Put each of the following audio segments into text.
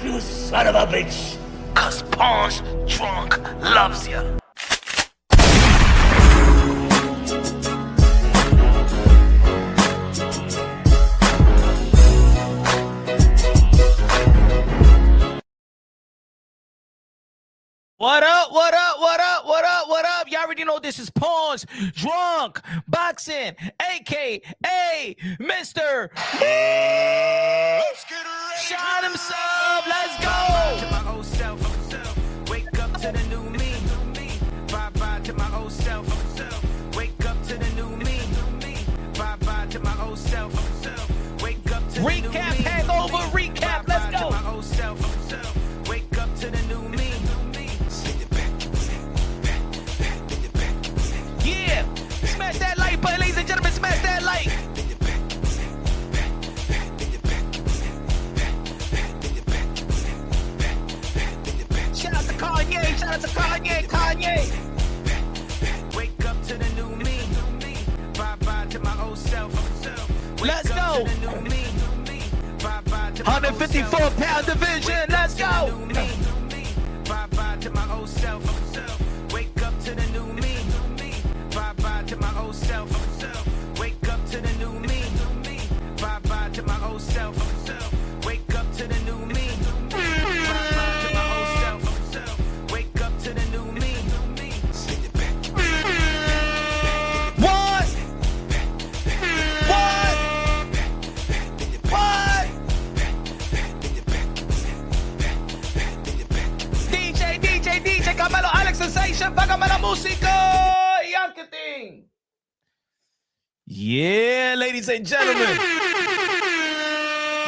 you son of a bitch. Cause Pawn's drunk loves ya. What up, what up, what up, what up, what up? Y'all already know this is Pawn's Drunk Boxing, a.k.a. Mr. Let's get ready. Shot him sub, let's go. To my old self, wake up to the new me. Bye-bye to my old self, wake up to the new me. Bye-bye to my old self, wake up to the new me. Recap, hangover, recap, let's go. To my old self, wake up to the new me. Yeah, smash that like button, ladies and gentlemen, smash that like. Shout out to Kanye, shout out to Kanye. Wake up to the new me. Bye-bye to my old self. Let's go. 154-pound division, let's go. Bye-bye to my old self. Wake up to the new me. Bye-bye to my old self. Wake up to the new me. Bye-bye to my old self. Wake up to the new me. Bye-bye to my old self. Wake up to the new me. What? DJ, Camelo, Alex Sensation, págame la música y marketing. Yeah, ladies and gentlemen.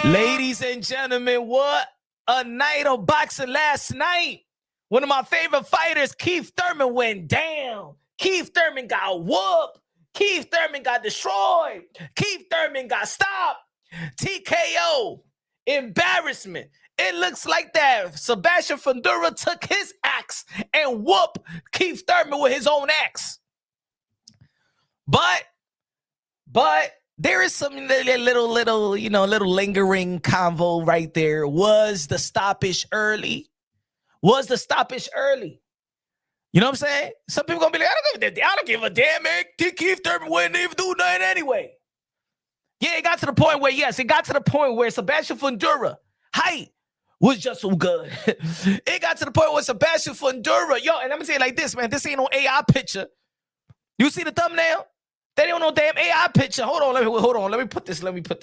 Ladies and gentlemen, what a night of boxing last night. One of my favorite fighters, Keth Thurman, went down. Keth Thurman got whooped. Keth Thurman got destroyed. Keth Thurman got stopped. TKO. Embarrassment. It looks like that Sebastian Fundora took his axe and whooped Keth Thurman with his own axe. But there is some little lingering convo right there. Was the stoppage early? Was the stoppage early? You know what I'm saying? Some people gonna be like, I don't give a damn, man. Keth Thurman wouldn't even do nothing anyway. Yeah, it got to the point where Sebastian Fundora height was just so good. It got to the point where Sebastian Fundora, yo, and I'm gonna say it like this, man. This ain't no AI picture. You see the thumbnail? That ain't no damn AI picture. Hold on. Let me put this.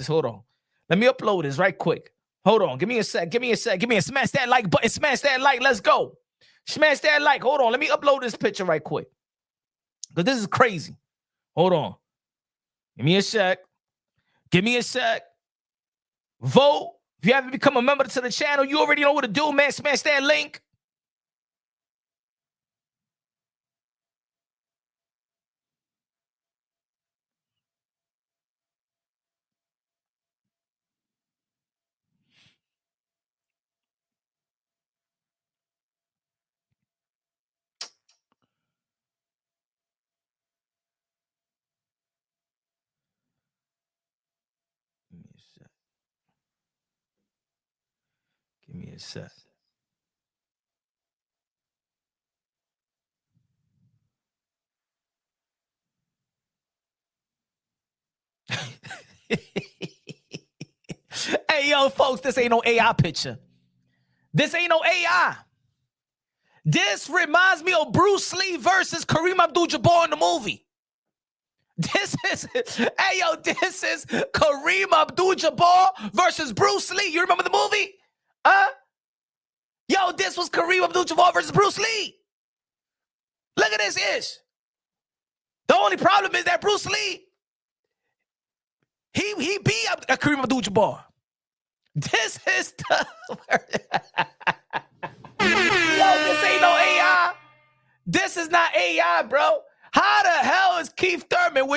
Hold on. Let me upload this right quick. Hold on. Give me a sec. Smash that like button. Smash that like. Let's go. Smash that like. Hold on. Let me upload this picture right quick. Because this is crazy. Hold on. Give me a sec. Vote. If you haven't become a member to the channel, you already know what to do, man. Smash that link. Give me a sec. Hey, yo, folks, this ain't no AI picture. This ain't no AI. This reminds me of Bruce Lee versus Kareem Abdul-Jabbar in the movie. This is Kareem Abdul-Jabbar versus Bruce Lee. You remember the movie? Yo, this was Kareem Abdul-Jabbar versus Bruce Lee. Look at this ish. The only problem is that Bruce Lee, he beat Kareem Abdul-Jabbar. This is the yo, this ain't no AI. This is not AI, bro. How the hell is Keth Thurman,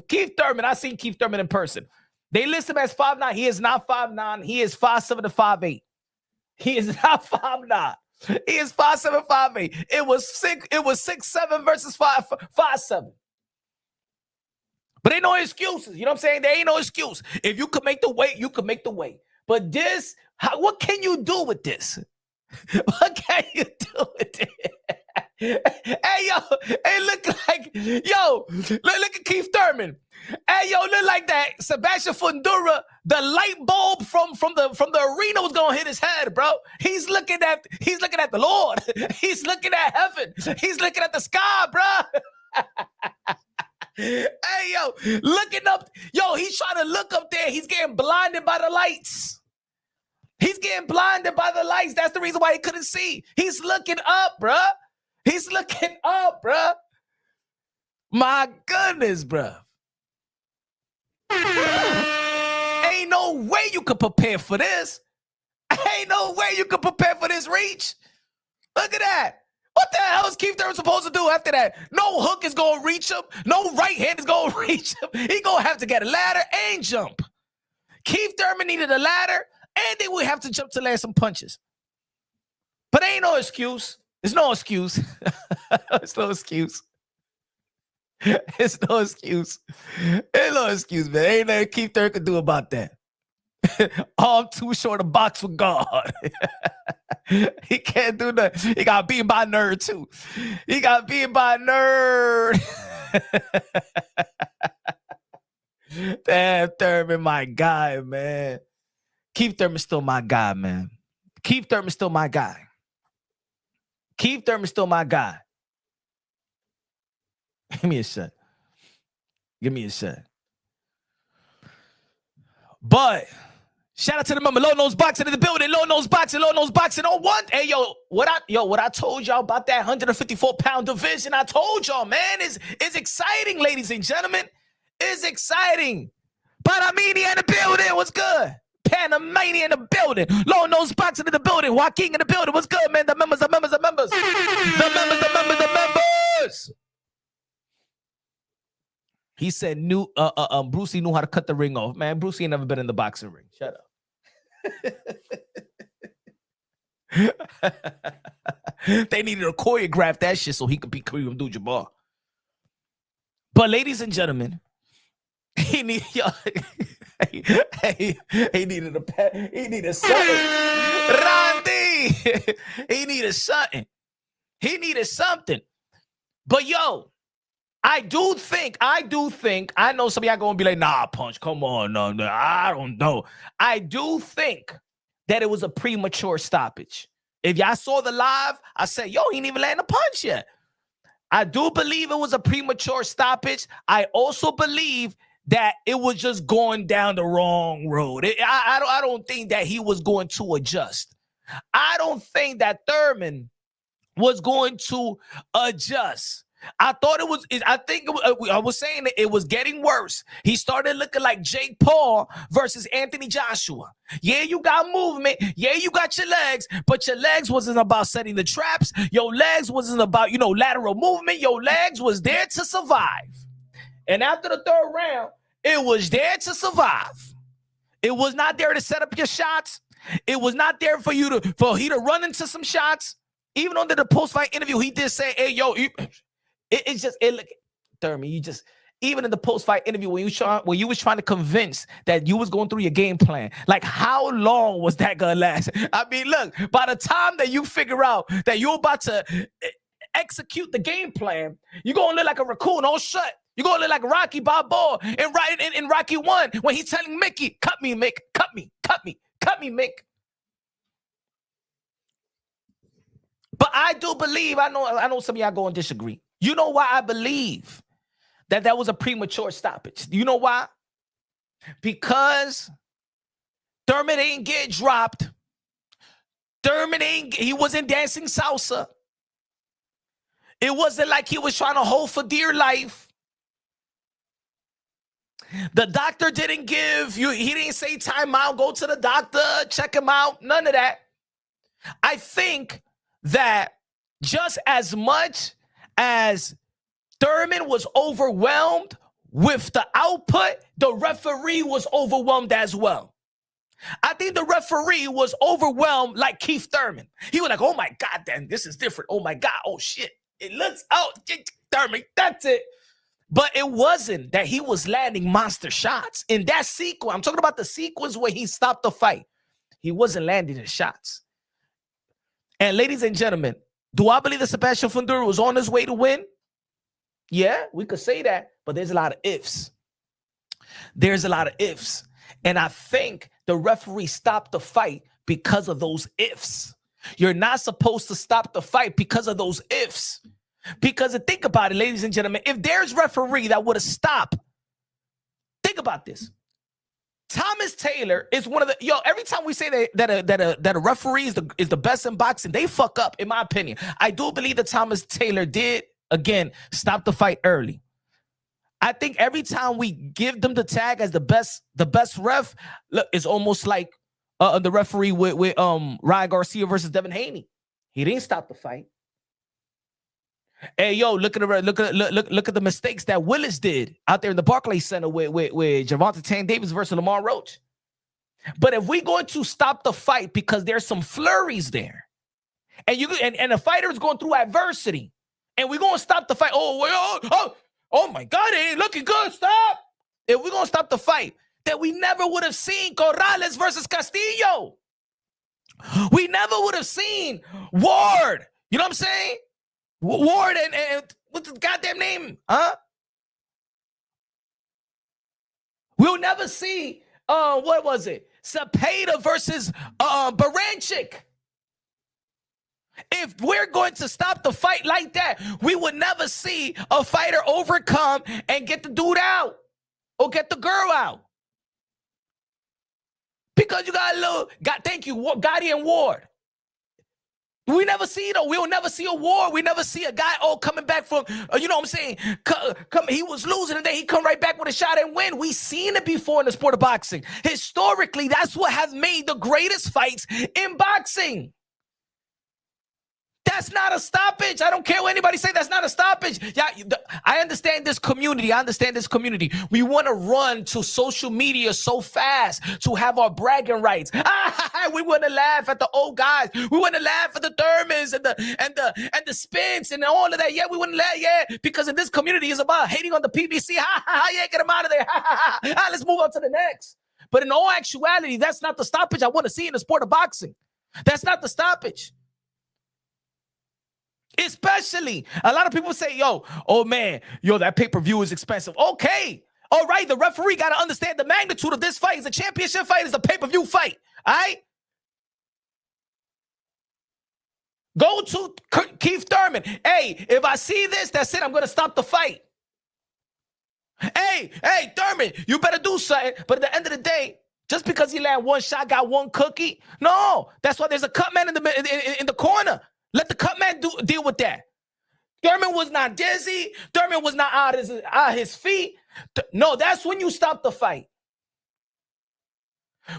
Keth Thurman, I seen Keth Thurman in person. They list him as 5'9". He is not 5'9". He is 5'7" to 5'8". He is not 5'9". He is 5'7", 5'8". It was 6'7" versus 5'7". But ain't no excuses. You know what I'm saying? There ain't no excuse. If you could make the weight, you could make the weight. But this What can you do with this? What can you do with it? Hey, yo, hey, look at Keth Thurman. Hey, yo, look like that Sebastian Fundora, the light bulb from the arena was gonna hit his head, bro. He's looking at the Lord. He's looking at heaven. He's looking at the sky, bro. Hey, yo, looking up. Yo, he's trying to look up there. He's getting blinded by the lights. He's getting blinded by the lights. That's the reason why he couldn't see. He's looking up, bruh. He's looking up, bruh. My goodness, bruh. Ain't no way you could prepare for this. Ain't no way you could prepare for this reach. Look at that. What the hell is Keth Thurman supposed to do after that? No hook is going to reach him. No right hand is going to reach him. He going to have to get a ladder and jump. Keth Thurman needed a ladder, and then we have to jump to land some punches. But ain't no excuse. There's no excuse. It's no excuse. It's no excuse. Ain't no excuse, man. Ain't nothing Keth Thurman could do about that. Arm too short to box with God. He can't do nothing. He got beaten by a nerd, too. He got beaten by a nerd. Damn, Thurman, my guy, man. Keth Thurman's still my guy, man. Keth Thurman's still my guy. Keth Thurman's still my guy. Give me a sec. Give me a sec. But shout out to the member, Low Nose Boxing in the building. Low Nose Boxing, Low Nose Boxing. Oh, what? Hey, what I told y'all about that 154-pound division, I told y'all, man, is exciting, ladies and gentlemen. It's exciting. Panamania in the building. What's good? Panamania in the building. Low Nose Boxing in the building. Joaquin in the building. What's good, man? The members. The members. He said Brucey knew how to cut the ring off. Man, Brucey ain't never been in the boxing ring. Shut up. They needed to choreograph that shit so he could be Kareem Abdul-Jabbar. But ladies and gentlemen, he needed he needed something. Randy, he needed something. He needed something. But yo, I do think, I know some of y'all gonna be like, nah, Punch, come on, no, I don't know. I do think that it was a premature stoppage. If y'all saw the live, I said, yo, he ain't even landing a punch yet. I do believe it was a premature stoppage. I also believe that it was just going down the wrong road. I don't think that he was going to adjust. I don't think that Thurman was going to adjust. I was saying that it was getting worse. He started looking like Jake Paul versus Anthony Joshua. Yeah, you got movement. Yeah, you got your legs, but your legs wasn't about setting the traps. Your legs wasn't about, lateral movement. Your legs was there to survive. And after the third round, it was there to survive. It was not there to set up your shots. It was not there for he to run into some shots. Even under the post-fight interview, he did say, hey, yo, look, Thurman, even in the post-fight interview when you was trying to convince that you was going through your game plan, like how long was that gonna last? I mean, look, by the time that you figure out that you're about to execute the game plan, you're gonna look like a raccoon all shut. You're gonna look like Rocky Balboa in Rocky 1 when he's telling Mickey, cut me, Mick, cut me, Mick. But I do believe, I know some of y'all going to disagree. You know why I believe that was a premature stoppage? You know why? Because Thurman ain't get dropped. He wasn't dancing salsa. It wasn't like he was trying to hold for dear life. The doctor didn't he didn't say time out, go to the doctor, check him out, none of that. I think that just as much as Thurman was overwhelmed with the output, the referee was overwhelmed as well. I think the referee was overwhelmed like Keth Thurman. He was like, oh my God, Dan, this is different. Oh my God, oh shit. It looks out, Thurman, that's it. But it wasn't that he was landing monster shots. In that sequence, I'm talking about the sequence where he stopped the fight. He wasn't landing his shots. And ladies and gentlemen, do I believe that Sebastian Fundora was on his way to win? Yeah, we could say that, but there's a lot of ifs. There's a lot of ifs. And I think the referee stopped the fight because of those ifs. You're not supposed to stop the fight because of those ifs. Because think about it, ladies and gentlemen, if there's referee that would have stopped, think about this. Thomas Taylor is one of the every time we say that a referee is the best in boxing, they fuck up, in my opinion. I do believe that Thomas Taylor did again stop the fight early. I think every time we give them the tag as the best ref, look, it's almost like the referee with Ryan Garcia versus Devin Haney. He didn't stop the fight. Hey, yo, look at the mistakes that Willis did out there in the Barclays Center with Gervonta Tank Davis versus Lamar Roach. But if we're going to stop the fight because there's some flurries there, and the fighter is going through adversity, and we're going to stop the fight. Oh my God, it ain't looking good. Stop. If we're going to stop the fight, then we never would have seen Corrales versus Castillo. We never would have seen Ward. You know what I'm saying? Ward and what's the goddamn name? Huh? We'll never see, what was it? Cepeda versus Baranchik. If we're going to stop the fight like that, we would never see a fighter overcome and get the dude out or get the girl out. Because you got a little, thank you, Gotti and Ward. We never see, though. We'll never see a war. We never see a guy, coming back from, you know what I'm saying? He was losing and then he come right back with a shot and win. We've seen it before in the sport of boxing. Historically, that's what has made the greatest fights in boxing. That's not a stoppage. I don't care what anybody say. That's not a stoppage. Yeah, I understand this community. We want to run to social media so fast to have our bragging rights. We want to laugh at the old guys. We want to laugh at the Thurmans and the Spence and all of that. Yeah, we want to laugh. Yeah, because in this community is about hating on the PBC. Yeah, get them out of there. Let's move on to the next. But in all actuality, that's not the stoppage I want to see in the sport of boxing. That's not the stoppage. Especially, a lot of people say, that pay-per-view is expensive. Okay. All right. The referee got to understand the magnitude of this fight. It's a championship fight. It's a pay-per-view fight. All right. Go to Keth Thurman. Hey, if I see this, that's it. I'm going to stop the fight. Hey, Thurman, you better do something. But at the end of the day, just because he landed one shot, got one cookie. No, that's why there's a cut man in the corner. Let the cut man deal with that. Thurman was not dizzy. Thurman was not out his feet. No, that's when you stop the fight.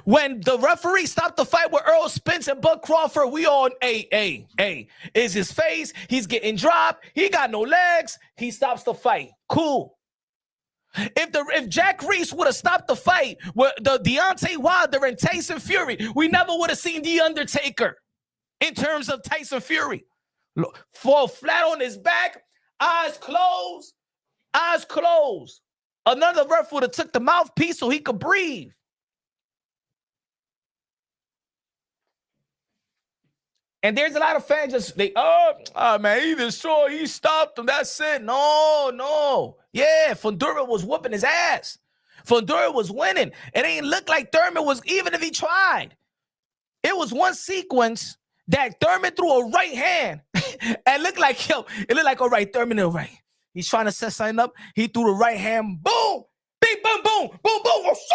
When the referee stopped the fight with Earl Spence and Bud Crawford, we all, hey, is his face. He's getting dropped. He got no legs. He stops the fight. Cool. If Jack Reese would have stopped the fight with the Deontay Wilder and Tyson Fury, we never would have seen The Undertaker. In terms of Tyson Fury, fall flat on his back, eyes closed. Another ref would have took the mouthpiece so he could breathe. And there's a lot of fans man, he destroyed, he stopped him. That's it. No. Yeah, Fundora was whooping his ass. Fundora was winning. It ain't look like Thurman was, even if he tried. It was one sequence that Thurman threw a right hand and it looked like, all right, Thurman, all right. He's trying to set something up. He threw the right hand, boom, bing, boom, boom, boom, boom. Oh, shit.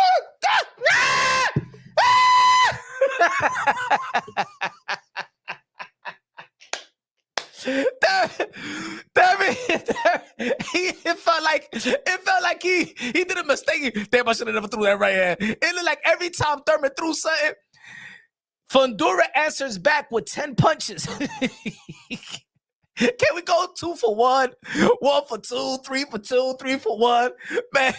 It felt like he did a mistake. Damn, I should have never threw that right hand. It looked like every time Thurman threw something, Fundora answers back with 10 punches. Can we go 2 for 1, 1 for 2, 3 for 2, 3 for 1? Man.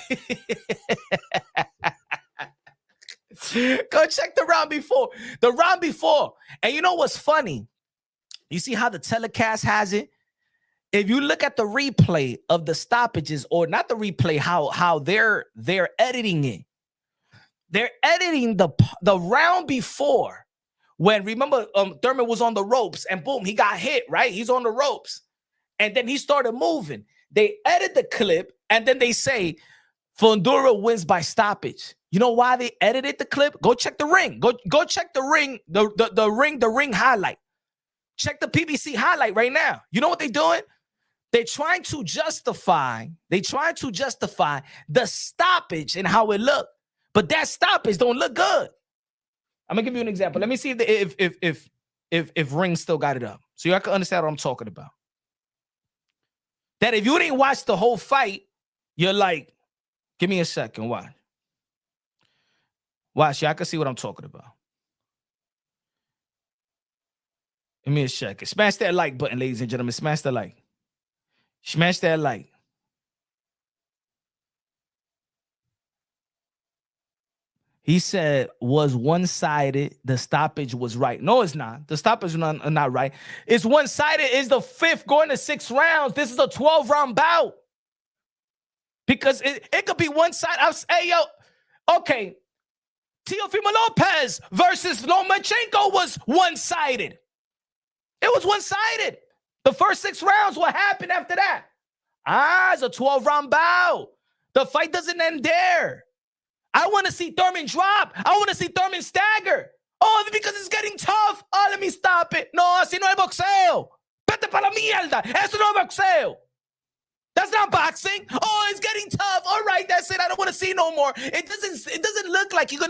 Go check the round before. And you know what's funny? You see how the telecast has it? If you look at the replay of the stoppages, or not the replay, how they're editing it, they're editing the round before when, remember, Thurman was on the ropes and boom, he got hit, right? He's on the ropes. And then he started moving. They edit the clip and then they say Fundora wins by stoppage. You know why they edited the clip? Go check the ring. Go check the ring, the ring highlight. Check the PBC highlight right now. You know what they're doing? They're trying to justify the stoppage and how it looked. But that stoppage don't look good. I'm gonna give you an example. Let me see if Ring still got it up, so y'all can understand what I'm talking about. That if you didn't watch the whole fight, you're like, give me a second. Watch, y'all can see what I'm talking about. Give me a second. Smash that like button, ladies and gentlemen. Smash the like. Smash that like. He said was one-sided. The stoppage was right. No, it's not. The stoppage is not right. It's one-sided. It's the 5th going to 6 rounds. This is a 12-round bout. Because it could be one-sided. Hey, yo, okay. Teofimo Lopez versus Lomachenko was one-sided. It was one-sided. The first 6 rounds, what happened after that? It's a 12-round bout. The fight doesn't end there. I want to see Thurman drop. I want to see Thurman stagger. Oh, because it's getting tough. Oh, let me stop it. No, así no hay boxeo. Vete para la mierda. Eso no es boxeo. That's not boxing. Oh, it's getting tough. All right, that's it. I don't want to see no more. It doesn't look like you're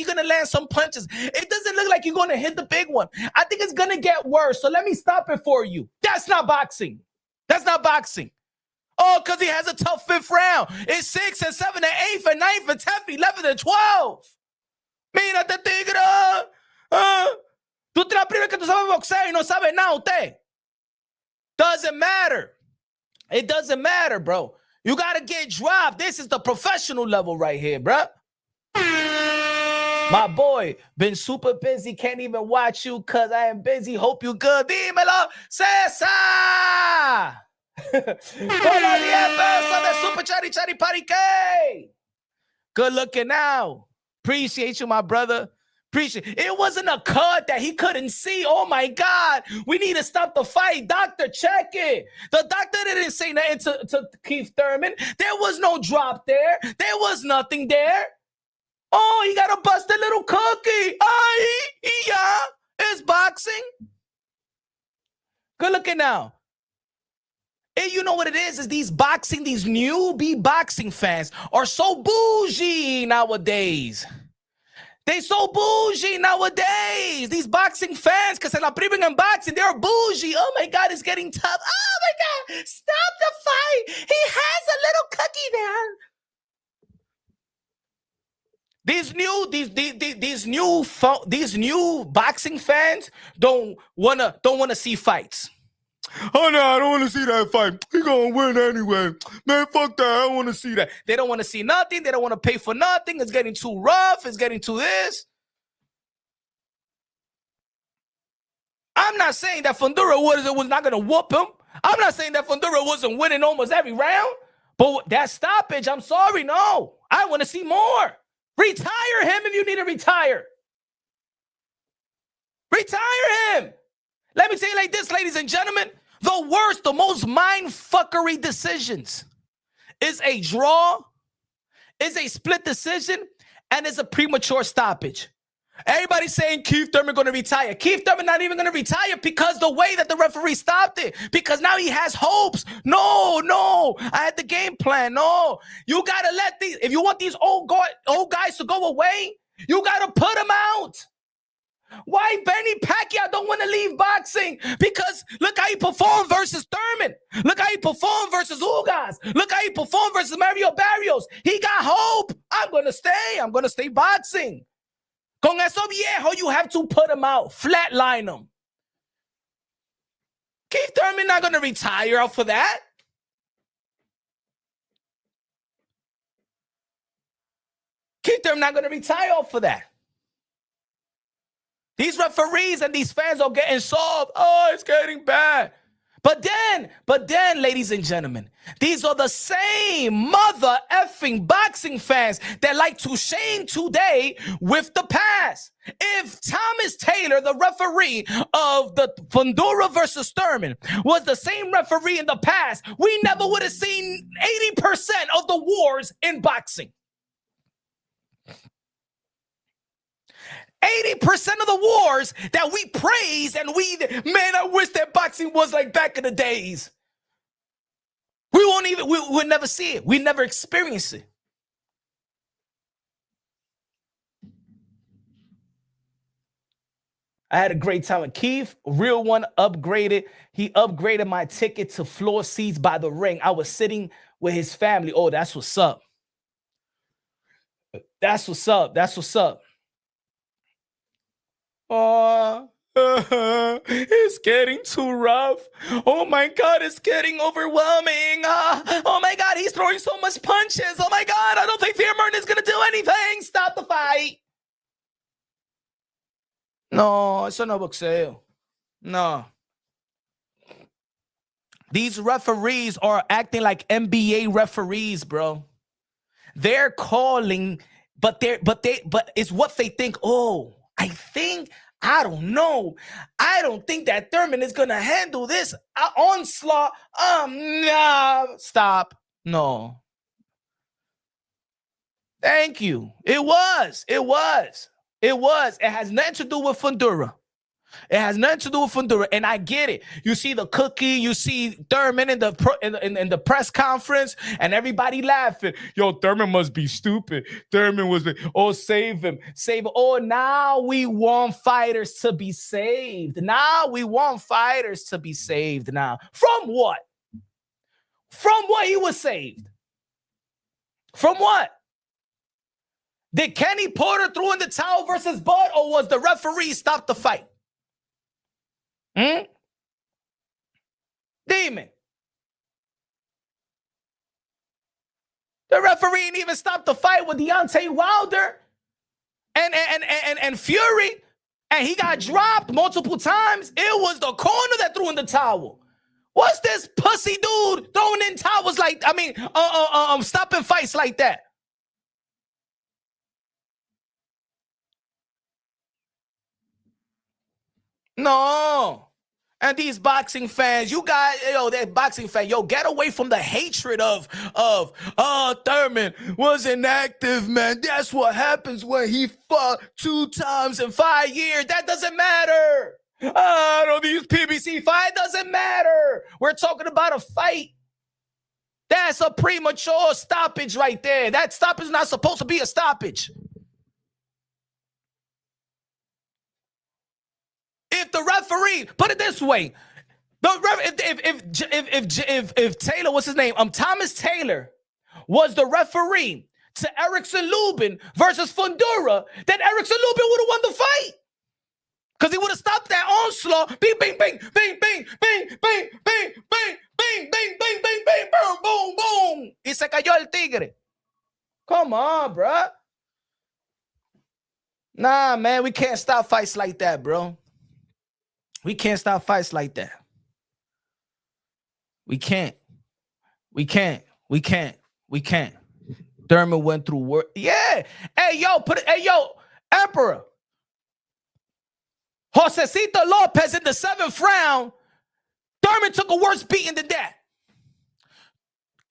gonna land some punches. It doesn't look like you're gonna hit the big one. I think it's gonna get worse. So let me stop it for you. That's not boxing. That's not boxing. Oh, because he has a tough 5th round. It's 6 and 7 and 8 and 9 and 10 and 11 and 12. Mírate, tigre. Tú te la primera que tú sabes boxeo y no sabes nada usted. Doesn't matter. It doesn't matter, bro. You got to get dropped. This is the professional level right here, bro. My boy, been super busy. Can't even watch you because I am busy. Hope you good. Dímelo, Cesar. Good looking now. Appreciate you, my brother. Appreciate it. Wasn't a cut that he couldn't see. Oh my God. We need to stop the fight. Doctor, check it. The doctor didn't say nothing to Keth Thurman. There was no drop there. There was nothing there. Oh, he got a busted little cookie. Yeah. It's boxing. Good looking now. And you know what it is these newbie boxing fans are so bougie nowadays. They so bougie nowadays. These boxing fans, because se la priven en boxing, they're bougie. Oh my God, it's getting tough. Oh my God, stop the fight. He has a little cookie there. These new boxing fans don't wanna see fights. Oh no, I don't want to see that fight. He gonna win anyway. Man, fuck that. I don't want to see that. They don't want to see nothing. They don't want to pay for nothing. It's getting too rough. It's getting too this. I'm not saying that Fundora was not gonna whoop him. I'm not saying that Fundora wasn't winning almost every round. But that stoppage, I'm sorry, no. I want to see more. Retire him if you need to retire. Retire him. Let me say it like this, ladies and gentlemen. The worst, the most mind-fuckery decisions is a draw, is a split decision, and is a premature stoppage. Everybody's saying Keth Thurman going to retire. Keth Thurman not even going to retire because the way that the referee stopped it. Because now he has hopes. No. I had the game plan. No. You got to let these, if you want these old guys to go away, you got to put them out. Why Benny Pacquiao don't want to leave boxing? Because look how he performed versus Thurman. Look how he performed versus Ugas. Look how he performed versus Mario Barrios. He got hope. I'm going to stay boxing. Con eso viejo, you have to put him out. Flatline him. Keth Thurman not going to retire off for that. Keth Thurman not going to retire off for that. These referees and these fans are getting soft. Oh, it's getting bad. But then, ladies and gentlemen, these are the same mother effing boxing fans that like to shame today with the past. If Thomas Taylor, the referee of the Fundora versus Thurman, was the same referee in the past, we never would have seen 80% of the wars in boxing. 80% of the wars that we praise and man, I wish that boxing was like back in the days. We'll never see it. We never experience it. I had a great time with Keith. Real one upgraded. He upgraded my ticket to floor seats by the ring. I was sitting with his family. Oh, that's what's up. That's what's up. That's what's up. Oh, it's getting too rough. Oh my God, it's getting overwhelming. Oh my God, he's throwing so much punches. Oh my God, I don't think Thurman is gonna do anything. Stop the fight. No, eso no boxeo. No. These referees are acting like NBA referees, bro. They're calling, but it's what they think. Oh, I don't know. I don't think that Thurman is going to handle this onslaught. Nah, stop. No. Thank you. It was. It has nothing to do with Fundora. It has nothing to do with Fundora, and I get it. You see the cookie, you see Thurman in the press conference, and everybody laughing. Yo, Thurman must be stupid. Thurman was save him. Oh, now we want fighters to be saved. Now from what? From what he was saved? From what? Did Kenny Porter throw in the towel versus Bud, or was the referee stop the fight? Demon. The referee didn't even stop the fight with Deontay Wilder and Fury, and he got dropped multiple times. It was the corner that threw in the towel. What's this pussy dude throwing in towels like? Stopping fights like that? No. And these boxing fans, that boxing fan, get away from the hatred of Thurman wasn't active, man. That's what happens when he fought 2 times in 5 years. That doesn't matter. These PBC fight doesn't matter. We're talking about a fight. That's a premature stoppage right there. That stoppage is not supposed to be a stoppage. If the referee, put it this way, if Taylor, what's his name? Thomas Taylor was the referee to Erickson Lubin versus Fundora, then Erickson Lubin would have won the fight. Because he would have stopped that onslaught. Bing, bing, bing, bing, bing, bing, bing, bing, bing, bing, bing, bing, bing, bing, boom, boom, boom. Y se cayó el tigre. Come on, bro. Nah, man, we can't stop fights like that, bro. We can't stop fights like that. We can't. Thurman went through work. Yeah. Hey, yo, Emperor. Josecito Lopez in the 7th round. Thurman took a worse beating than that.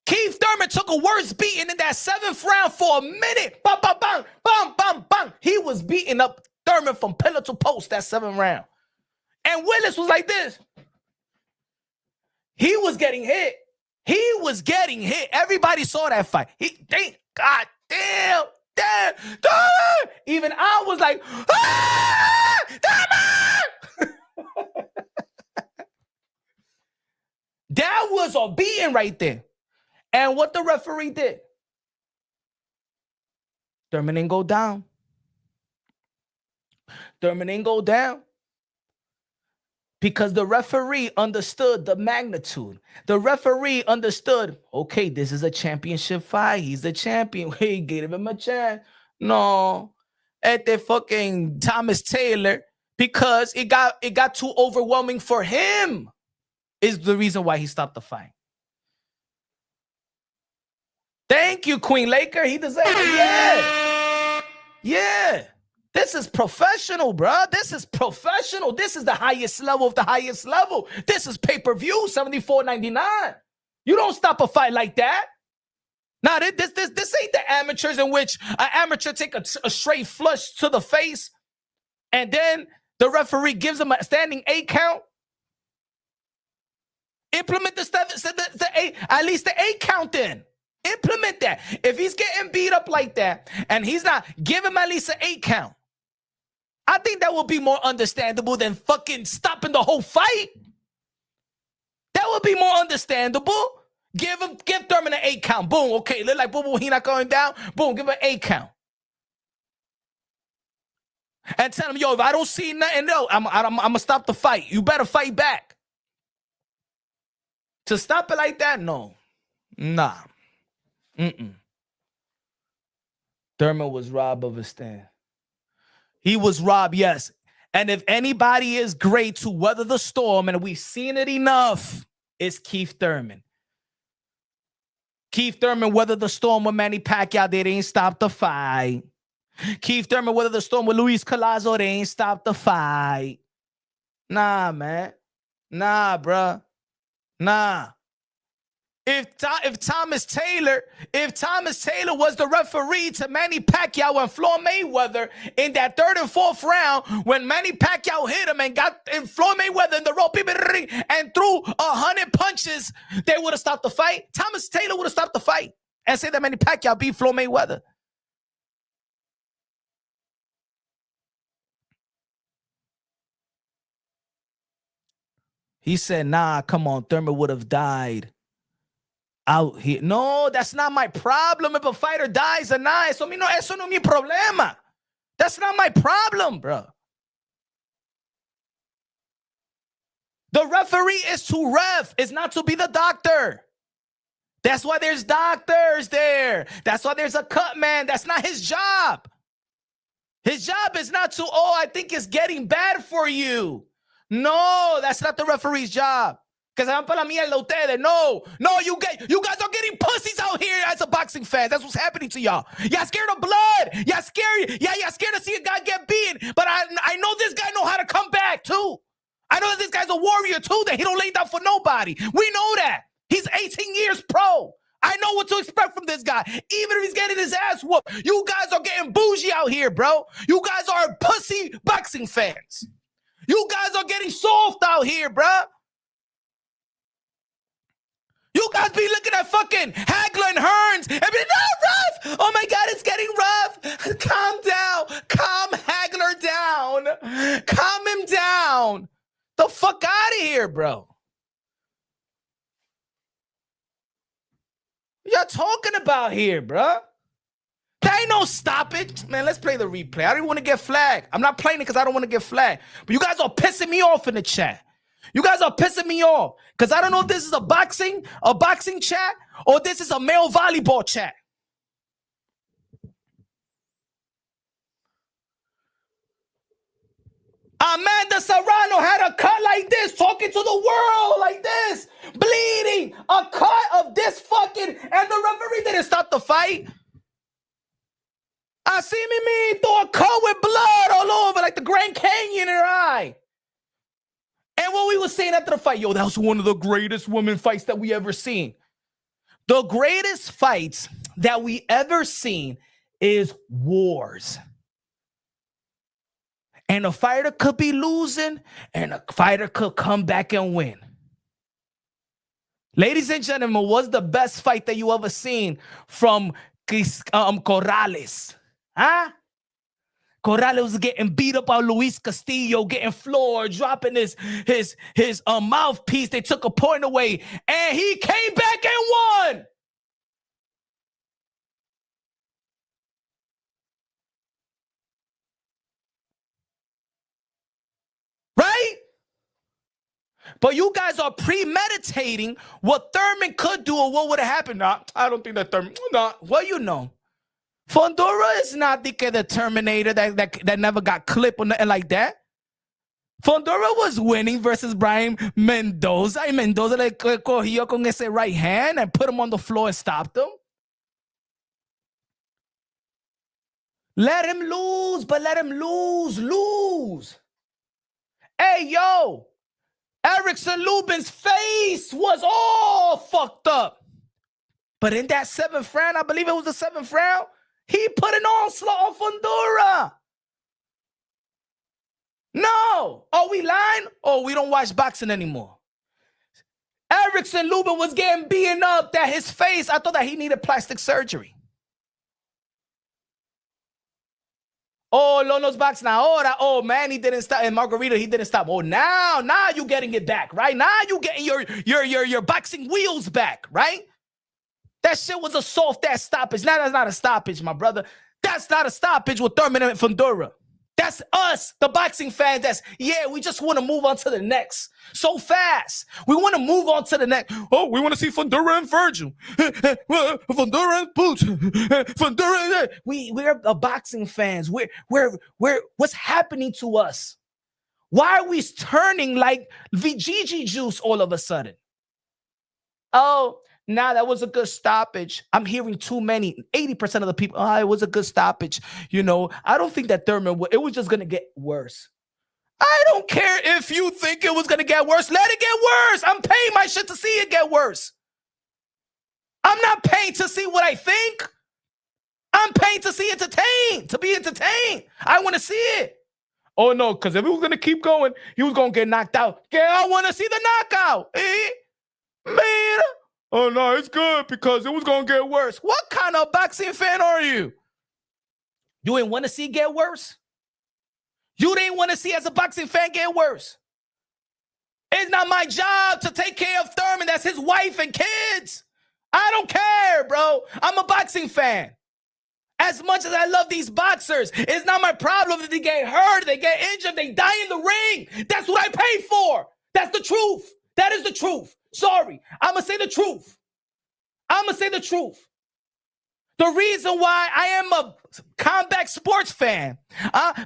Keith Thurman took a worse beating in that 7th round for a minute. Bam, bam, bam, bam, bam, bam. He was beating up Thurman from pillar to post that 7th round. And Willis was like this. He was getting hit. Everybody saw that fight. God damn. Even I was like, that was a beating right there. And what the referee did, Thurman didn't go down. Because the referee understood the magnitude. The referee understood, okay, this is a championship fight. He's the champion. We gave him a chance. No. At the fucking Thomas Taylor, because it got too overwhelming for him. is the reason why he stopped the fight. Thank you, Queen Laker. He deserves it. Yeah. Yeah. This is professional, bro. This is professional. This is the highest level of the highest level. This is pay-per-view, $74.99. You don't stop a fight like that. Now, this ain't the amateurs in which an amateur take a straight flush to the face and then the referee gives him a standing 8 count. Implement at least the 8 count then. Implement that. If he's getting beat up like that and he's not, give him at least an 8 count. I think that will be more understandable than fucking stopping the whole fight. That would be more understandable. Give Thurman an 8 count. Boom. Okay. Look like boom, he not going down. Boom. Give him an 8 count. And tell him, yo, if I don't see nothing, no, I'm gonna stop the fight. You better fight back. To stop it like that, no. Nah. Thurman was robbed of a stand. He was robbed, yes. And if anybody is great to weather the storm, and we've seen it enough, it's Keth Thurman. Keth Thurman weathered the storm with Manny Pacquiao. They didn't stop the fight. Keth Thurman weathered the storm with Luis Collazo. They ain't stop the fight. Nah, man. Nah, bruh. Nah. If Thomas Taylor was the referee to Manny Pacquiao and Floyd Mayweather in that 3rd and 4th round, when Manny Pacquiao hit him and got Floyd Mayweather in the rope and threw 100 punches, they would have stopped the fight. Thomas Taylor would have stopped the fight and said that Manny Pacquiao beat Floyd Mayweather. He said, nah, come on, Thurman would have died out here. No, that's not my problem. If a fighter dies or not, eso no es mi problema. That's not my problem, bro. The referee is to ref. It's not to be the doctor. That's why there's doctors there. That's why there's a cut man. That's not his job. His job is not to, I think it's getting bad for you. No, that's not the referee's job. Because I'm para la mierda ustedes. No, you guys are getting pussies out here as a boxing fan. That's what's happening to y'all. Y'all scared of blood. Y'all scared. Yeah, y'all scared to see a guy get beaten. But I know this guy know how to come back too. I know that this guy's a warrior too, that he don't lay down for nobody. We know that. He's 18 years pro. I know what to expect from this guy. Even if he's getting his ass whooped. You guys are getting bougie out here, bro. You guys are pussy boxing fans. You guys are getting soft out here, bro. You guys be looking at fucking Hagler and Hearns and be rough. Oh my God, it's getting rough. Calm down. Calm Hagler down. Calm him down. The fuck out of here, bro. What y'all talking about here, bro? There ain't no stoppage. Man, let's play the replay. I don't want to get flagged. I'm not playing it because I don't want to get flagged. But you guys are pissing me off in the chat. You guys are pissing me off because I don't know if this is a boxing chat or this is a male volleyball chat. Amanda Serrano had a cut like this, talking to the world like this, bleeding. A cut of this fucking, and the referee didn't stop the fight. I see me throw a cut with blood all over like the Grand Canyon in her eye. And what we were saying after the fight, yo, that was one of the greatest women fights that we ever seen. The greatest fights that we ever seen is wars. And a fighter could be losing, and a fighter could come back and win. Ladies and gentlemen, what's the best fight that you ever seen from Corrales? Huh? Corrales was getting beat up by Luis Castillo, getting floored, dropping his mouthpiece. They took a point away, and he came back and won. Right? But you guys are premeditating what Thurman could do or what would have happened. Nah, I don't think that Thurman. Nah, well, you know. Fundora is not the Terminator that never got clipped or nothing like that. Fundora was winning versus Brian Mendoza. Y Mendoza le cogió con ese right hand and put him on the floor and stopped him. Let him lose, but let him lose. Hey, yo, Erickson Lubin's face was all fucked up. But in that 7th round, I believe it was the 7th round, he put an onslaught on Fundora. No. Are we lying? Oh, we don't watch boxing anymore. Erickson Lubin was getting beaten up that his face, I thought that he needed plastic surgery. Oh, Lono's boxing ahora. Oh, Manny didn't stop. And Margarita, he didn't stop. Oh, now you getting it back, right? Now you getting your boxing wheels back, right? That shit was a soft-ass stoppage. Now that's not a stoppage, my brother. That's not a stoppage with Thurman and Fundora. That's us, the boxing fans. We just want to move on to the next. So fast. We want to move on to the next. Oh, we want to see Fundora and Virgil. Fundora and Boots. Fundora. We're the boxing fans. We're what's happening to us? Why are we turning like Vijiji juice all of a sudden? Oh, nah, that was a good stoppage. I'm hearing too many. 80% of the people, it was a good stoppage. You know, I don't think that Thurman, it was just going to get worse. I don't care if you think it was going to get worse. Let it get worse. I'm paying my shit to see it get worse. I'm not paying to see what I think. I'm paying to see entertained, to be entertained. I want to see it. Oh, no, because if he was going to keep going, he was going to get knocked out. Yeah, I want to see the knockout. Man. Oh, no, it's good because it was going to get worse. What kind of boxing fan are you? You didn't want to see it get worse? You didn't want to see as a boxing fan get worse? It's not my job to take care of Thurman. That's his wife and kids. I don't care, bro. I'm a boxing fan. As much as I love these boxers, it's not my problem if they get hurt, they get injured, they die in the ring. That's what I pay for. That's the truth. That is the truth. Sorry, I'm going to say the truth. I'm going to say the truth. The reason why I am a combat sports fan,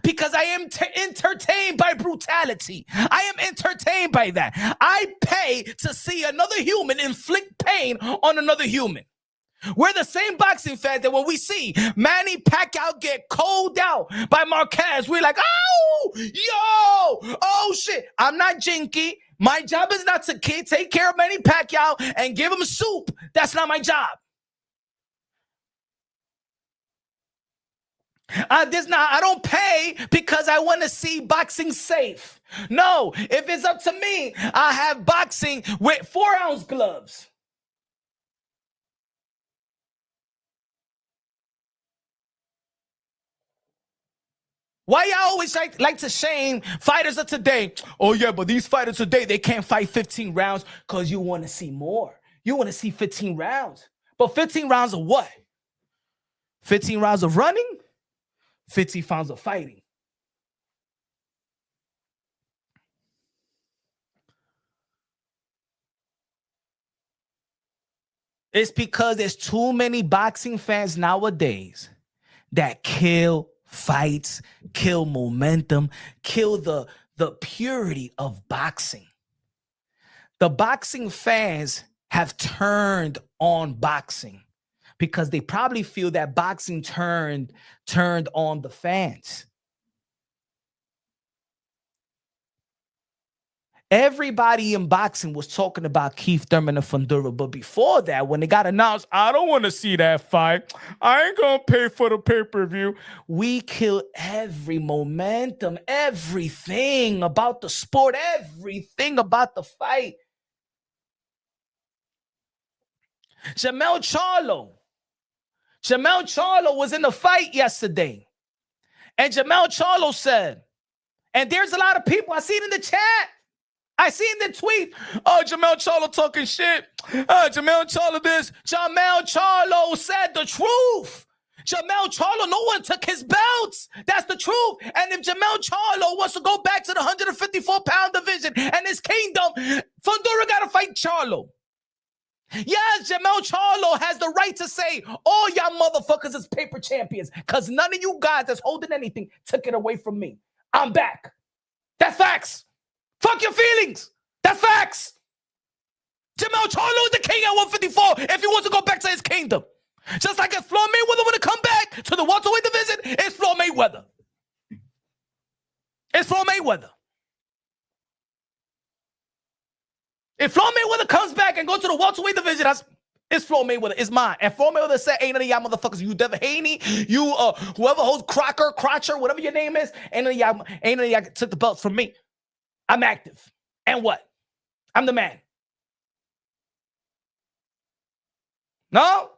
because I am entertained by brutality. I am entertained by that. I pay to see another human inflict pain on another human. We're the same boxing fans that when we see Manny Pacquiao get cold out by Marquez, we're like, oh, yo, oh, shit. I'm not jinky. My job is not to take care of Manny Pacquiao and give him soup. That's not my job. I don't pay because I want to see boxing safe. No, if it's up to me, I have boxing with 4-ounce gloves. Why y'all always like to shame fighters of today? Oh, yeah, but these fighters today, they can't fight 15 rounds because you want to see more. You want to see 15 rounds. But 15 rounds of what? 15 rounds of running? 15 rounds of fighting. It's because there's too many boxing fans nowadays that kill fights, kill momentum, kill the purity of boxing. The boxing fans have turned on boxing because they probably feel that boxing turned on the fans. Everybody in boxing was talking about Keth Thurman and Fundora, but before that, when they got announced, I don't want to see that fight. I ain't going to pay for the pay-per-view. We killed every momentum, everything about the sport, everything about the fight. Jermell Charlo was in the fight yesterday. And Jermell Charlo said, and there's a lot of people, I see it in the chat. I seen the tweet. Oh, Jermell Charlo talking shit. Jermell Charlo this. Jermell Charlo said the truth. Jermell Charlo, no one took his belts. That's the truth. And if Jermell Charlo wants to go back to the 154-pound division and his kingdom, Fundora got to fight Charlo. Yes, Jermell Charlo has the right to say, all y'all motherfuckers is paper champions because none of you guys that's holding anything took it away from me. I'm back. That's facts. Fuck your feelings. That's facts. Jermell, Charlo is the king at 154 if he wants to go back to his kingdom. Just like if Floyd Mayweather want to come back to the welterweight division, it's Floyd Mayweather. It's Floyd Mayweather. If Floyd Mayweather comes back and goes to the welterweight division, it's Floyd Mayweather. It's mine. And Floyd Mayweather said, ain't none of y'all motherfuckers, you Devin Haney, you whoever holds Crotcher, whatever your name is, ain't none of y'all took the belts from me. I'm active. And what? I'm the man. No?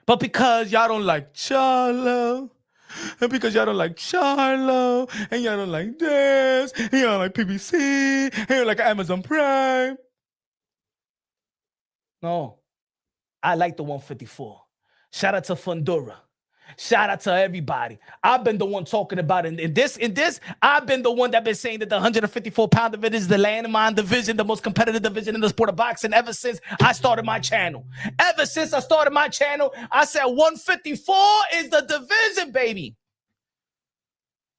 But because y'all don't like Charlo, and because y'all don't like Charlo, and y'all don't like this, and y'all don't like PBC, and y'all like Amazon Prime. No, I like the 154. Shout out to Fundora. Shout out to everybody. I've been the one talking about it. In this, I've been the one that been saying that the 154-pound division is the landmine division, the most competitive division in the sport of boxing ever since I started my channel. Ever since I started my channel, I said 154 is the division, baby.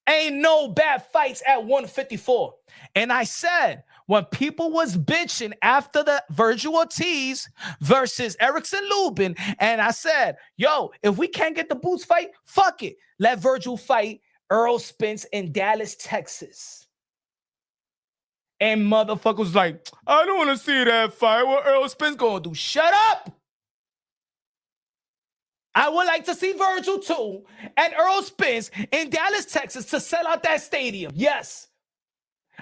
Ain't no bad fights at 154. And I said, when people was bitching after the Virgil Ortiz versus Erickson Lubin, and I said, yo, if we can't get the Boots fight, fuck it. Let Virgil fight Errol Spence in Dallas, Texas. And motherfuckers like, I don't want to see that fight. What Errol Spence gonna do? Shut up. I would like to see Virgil too and Errol Spence in Dallas, Texas to sell out that stadium. Yes.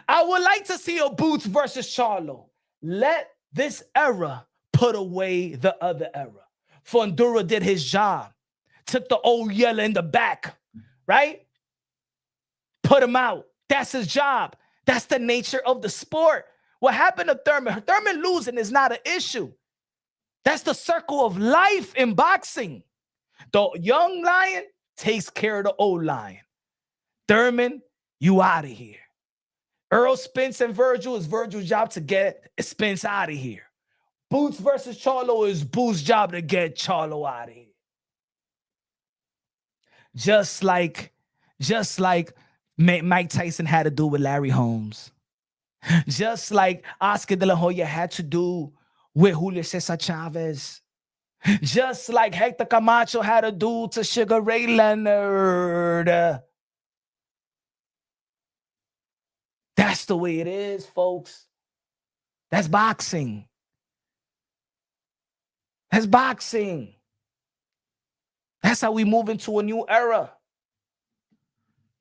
I would like to see a Boots versus Charlo. Let this era put away the other era. Fundora did his job. Took the old yellow in the back, right? Put him out. That's his job. That's the nature of the sport. What happened to Thurman? Thurman losing is not an issue. That's the circle of life in boxing. The young lion takes care of the old lion. Thurman, you out of here. Errol Spence and Virgil is Virgil's job to get Spence out of here. Boots versus Charlo is Boots' job to get Charlo out of here. Just like Mike Tyson had to do with Larry Holmes. Just like Oscar De La Hoya had to do with Julio Cesar Chavez. Just like Hector Camacho had to do to Sugar Ray Leonard. That's the way it is, folks. That's boxing. That's boxing. That's how we move into a new era.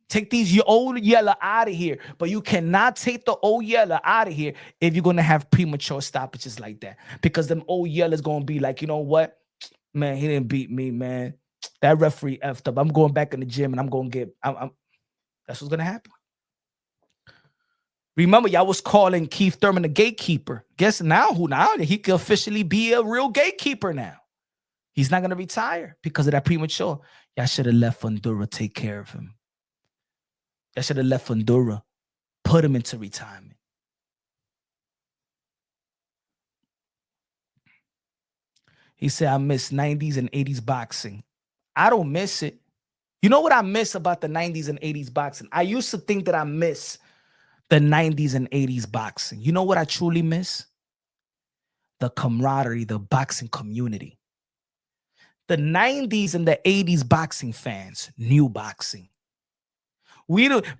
Take these old yellow out of here. But you cannot take the old yellow out of here if you're going to have premature stoppages like that. Because them old yellows going to be like, you know what? Man, he didn't beat me, man. That referee effed up. I'm going back in the gym and I'm going to get... that's what's going to happen. Remember, y'all was calling Keth Thurman a gatekeeper. Guess now who now? He could officially be a real gatekeeper now. He's not going to retire because of that premature. Y'all should have let Fundora take care of him. Y'all should have let Fundora put him into retirement. He said, I miss 90s and 80s boxing. I don't miss it. You know what I miss about the 90s and 80s boxing? I used to think that I miss the 90s and 80s boxing. You know what I truly miss? The camaraderie, the boxing community. The 90s and the 80s boxing fans knew boxing.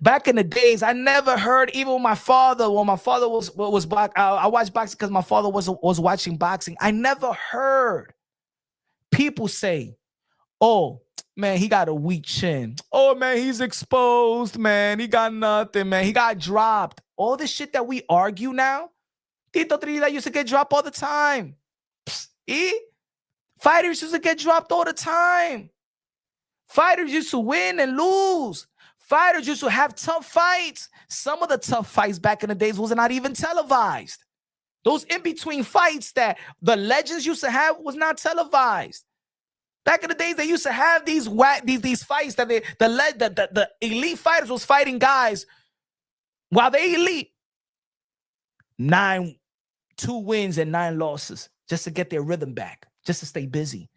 Back in the days, I never heard, even when my father was I watched boxing because my father was watching boxing. I never heard people say, oh, man, he got a weak chin. Oh, man, he's exposed, man. He got nothing, man. He got dropped. All this shit that we argue now, Tito Trinidad used to get dropped all the time. Fighters used to get dropped all the time. Fighters used to win and lose. Fighters used to have tough fights. Some of the tough fights back in the days was not even televised. Those in-between fights that the legends used to have was not televised. Back in the days, they used to have these fights that the elite fighters was fighting guys while they elite. 2 wins and 9 losses just to get their rhythm back, just to stay busy.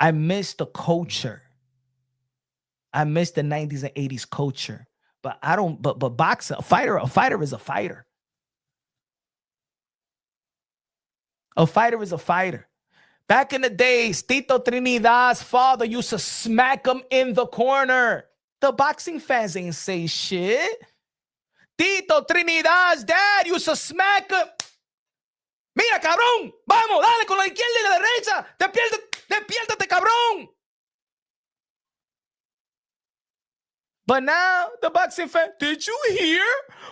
I miss the culture. I miss the 90s and 80s culture. But I don't, but boxer, a fighter is a fighter. A fighter is a fighter. Back in the days, Tito Trinidad's father used to smack him in the corner. The boxing fans ain't say shit. Tito Trinidad's dad used to smack him. Mira, cabrón, vamos, dale con la izquierda y la derecha. Despiértate, cabrón. But now, the boxing fan, did you hear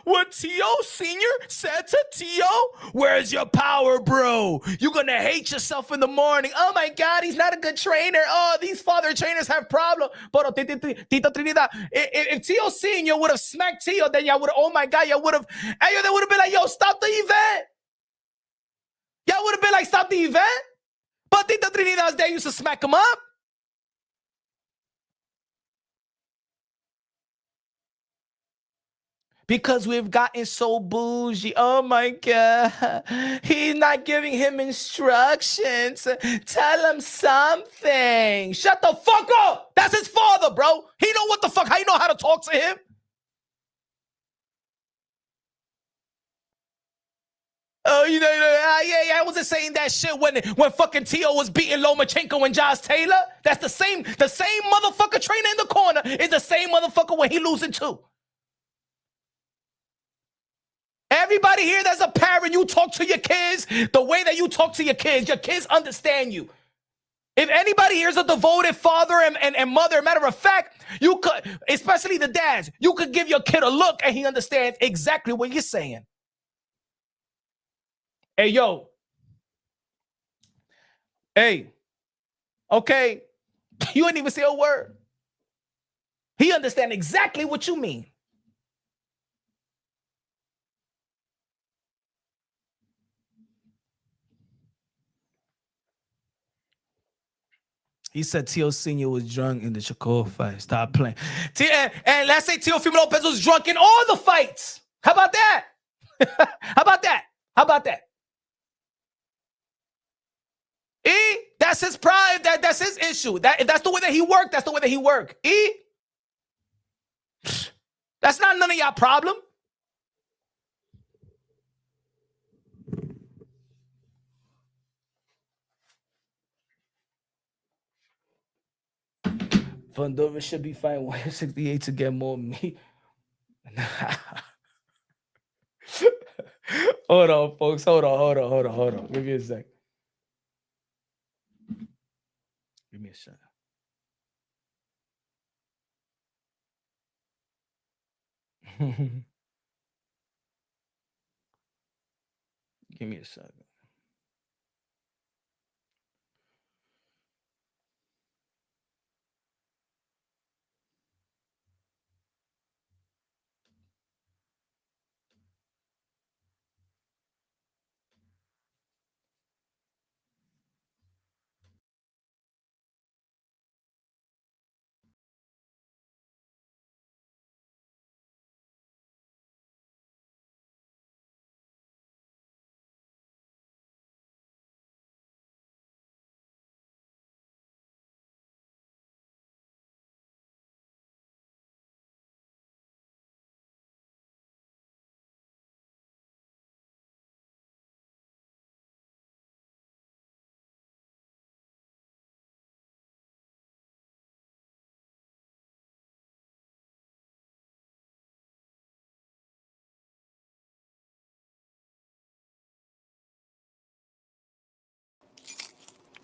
what Tio Sr. said to Tio? Where's your power, bro? You're going to hate yourself in the morning. Oh, my God, he's not a good trainer. Oh, these father trainers have problems. But Tito Trinidad, if Tio Sr. would have smacked Tio, then y'all would have, oh, my God, y'all would have, they would have been like, yo, stop the event. Y'all would have been like, stop the event. But Tito Trinidad's dad used to smack him up. Because we've gotten so bougie. Oh my God. He's not giving him instructions. Tell him something. Shut the fuck up. That's his father, bro. He know what the fuck. How you know how to talk to him? Oh, yeah, I wasn't saying that shit when fucking Tio was beating Lomachenko and Josh Taylor. That's the same motherfucker trainer in the corner is the same motherfucker when he losing too. Everybody here that's a parent, you talk to your kids the way that you talk to your kids understand you. If anybody here is a devoted father and mother, matter of fact, you could, especially the dads, you could give your kid a look and he understands exactly what you're saying. Hey, yo. Hey. Okay. You didn't even say a word. He understands exactly what you mean. He said Tio Sr. was drunk in the Shakur fight. Stop playing. And let's say Teofimo Lopez was drunk in all the fights. How about that? How about that? How about that? That's his pride. That's his issue. If that's the way that he worked, that's the way that he worked. That's not none of y'all problem. Fundora should be fighting 168 to get more meat. Hold on, folks. Hold on. Give me a sec. Give me a sec. Give me a second.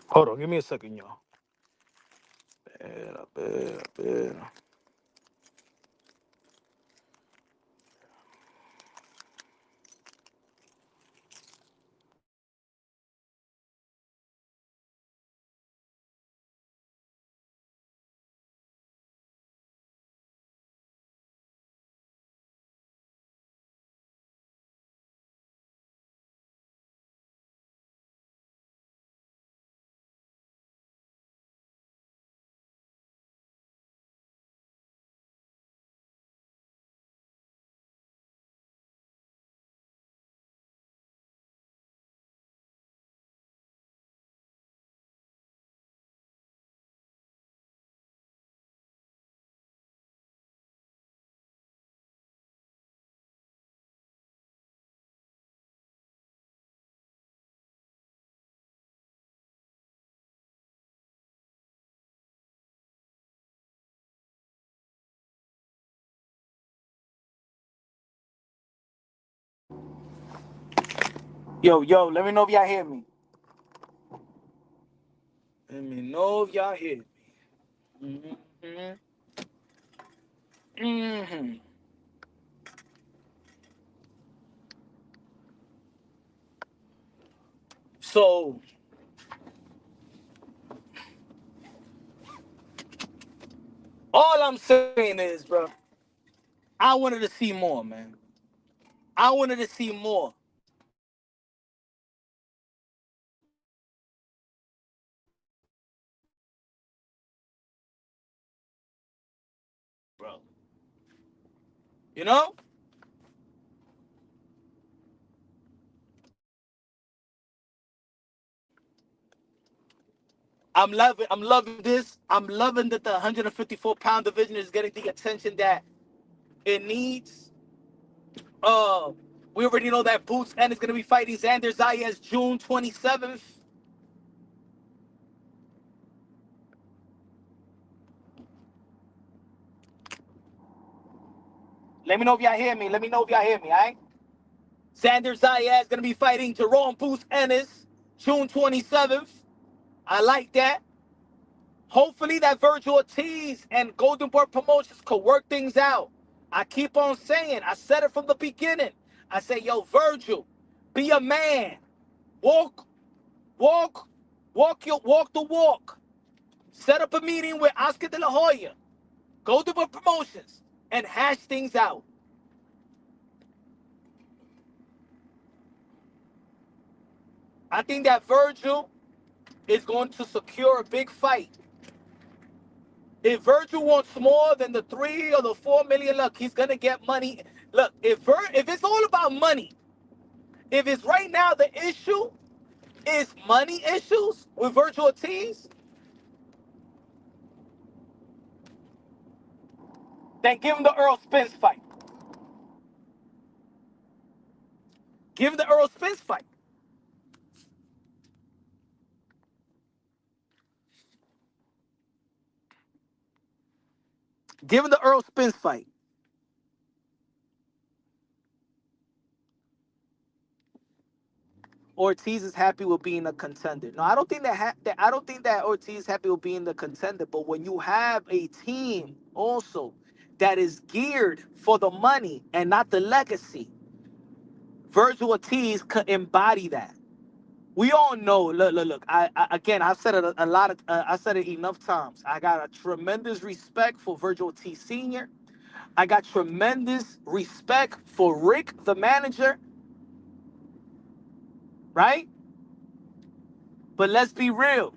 Hold on, give me a second, y'all. Espera. Yo, let me know if y'all hear me. Let me know if y'all hear me. So, all I'm saying is, bro, I wanted to see more, man. I wanted to see more. Bro. You know? I'm loving this. I'm loving that the 154-pound division is getting the attention that it needs. Uh, we already know that Boots Ennis is gonna be fighting Xander Zayas June 27th. Let me know if y'all hear me. Alright? Xander Zayas is gonna be fighting Jerome Boots Ennis June 27th. I like that. Hopefully that Virgil Ortiz and Golden Boy Promotions could work things out. I keep on saying, I said it from the beginning. I say, yo, Virgil, be a man. Walk, walk, walk the walk. Set up a meeting with Oscar De La Hoya, Golden Boy Promotions, and hash things out. I think that Virgil is going to secure a big fight. If Virgil wants more than the 3 or the 4 million, look, he's gonna get money. Look, if it's all about money, if it's right now the issue is money issues with Virgil Ortiz, then give him the Earl Spence fight. Give him the Earl Spence fight. Give him the Earl Spence fight. Ortiz is happy with being a contender. No, I don't think I don't think that Ortiz is happy with being the contender. But when you have a team also that is geared for the money and not the legacy, Virgil Ortiz could embody that. We all know. Look. Again, I've said it a lot of. I said it enough times. I got a tremendous respect for Virgil Ortiz Sr. I got tremendous respect for Rick, the manager. Right? But let's be real.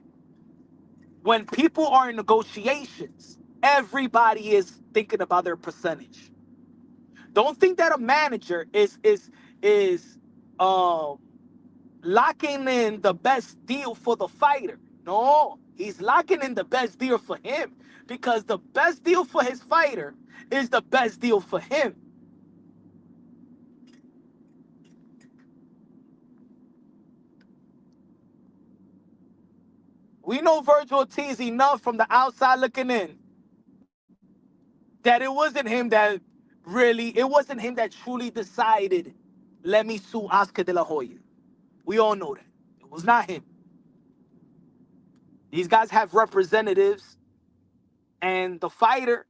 When people are in negotiations, everybody is thinking about their percentage. Don't think that a manager is um locking in the best deal for the fighter. No, he's locking in the best deal for him because the best deal for his fighter is the best deal for him. We know Virgil Ortiz enough from the outside looking in that it wasn't him that truly decided, let me sue Oscar De La Hoya. We all know that. It was not him. These guys have representatives, and the fighters